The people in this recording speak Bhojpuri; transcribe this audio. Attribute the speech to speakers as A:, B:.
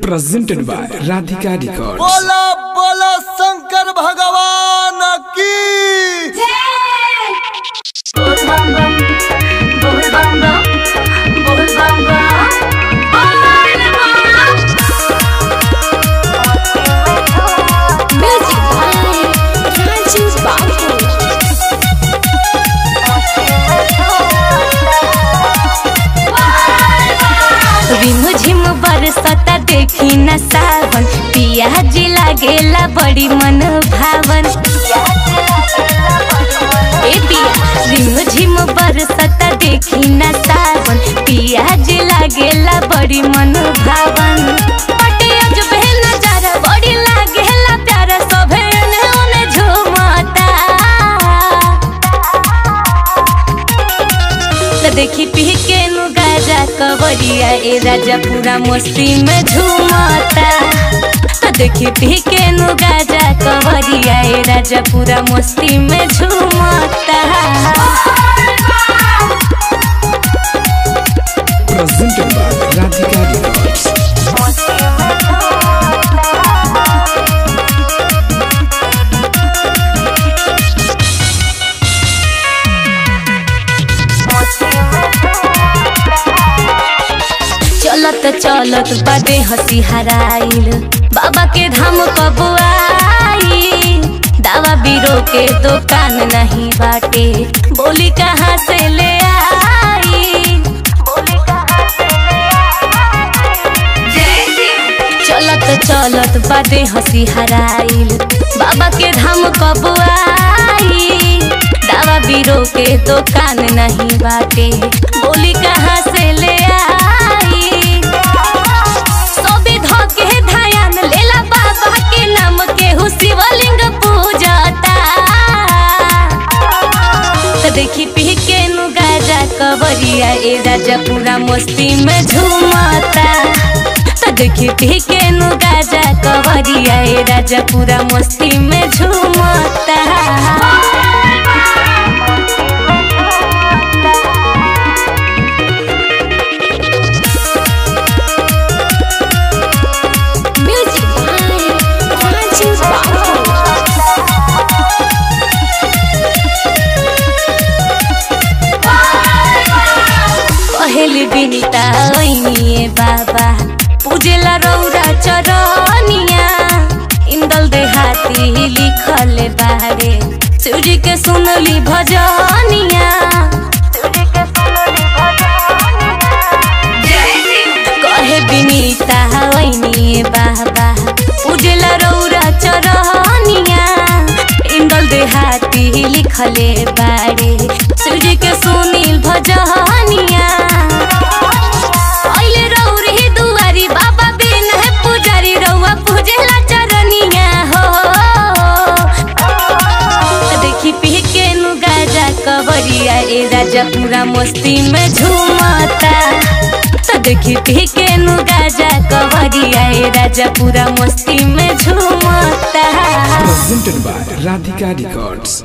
A: presented by Radhika Records।
B: बोला बोला शंकर भगवान की
C: बोल बम बम बोल बम बम बोल बम बम म्यूजिक बाय राजू बाबू। रिम झिम बरसता देखी न सावन पियाज लागेला बड़ी मन भावन। रिम झिम बरसता देखी न सावन पियाज लागेला बड़ी मन भावन। पटियाज बहन नजारा बड़ी लागेला प्यारा सभे ओने झूमता। देखी पी के नु गाजा कवरिया ए राजा पूरा मस्ती में झूमता। तो देखी पी के नु गाजा कवरिया ए राजा पूरा मस्ती में झूमता।
A: presented by Radhika Records।
C: चलत चलत बादे हंसी हराइल बाबा के धाम कब आई। दावा बीरो के दुकान नहीं बाटे बोली कहाँ से ले आई। चलत चलत बादे हंसी हराइल बाबा के धाम कब आई। दावा बीरो के दुकान नहीं बाटे बोली कहाँ से ले आई। सोबे धोके ध्यान लेला बाबा के नाम के शिवलिंग पूजता। तो देखी पी के नु गाजा कवरिया ए राजा पूरा मस्ती में झूमता। तो देखी पी के नु गाजा कवरिया ए राजा पूरा मस्ती में झूमता। पहली बिनिता ओइनिए बाबा पूजेला रौरा चरनिया। इंदल देहाती लिखल बारे सूर्य के सुनली भजनिया। कहे बिनिता ओइनिए बाबा पूजेला रौरा चरनिया। इंदल देहाती लिखले बारे सूर्य के सुनील भजनिया। ओइले रौरी दुआरी बाबा बिन है पुजारी रौआ पूजेला चरनिया हो। देखी पी के नु गाजा कवरिया ए राजा पूरा मस्ती में झूमता। तो देखी पी के नु गाजा कवरिया ए राजा पूरा मस्ती में झूमता।
A: presented by Radhika Records।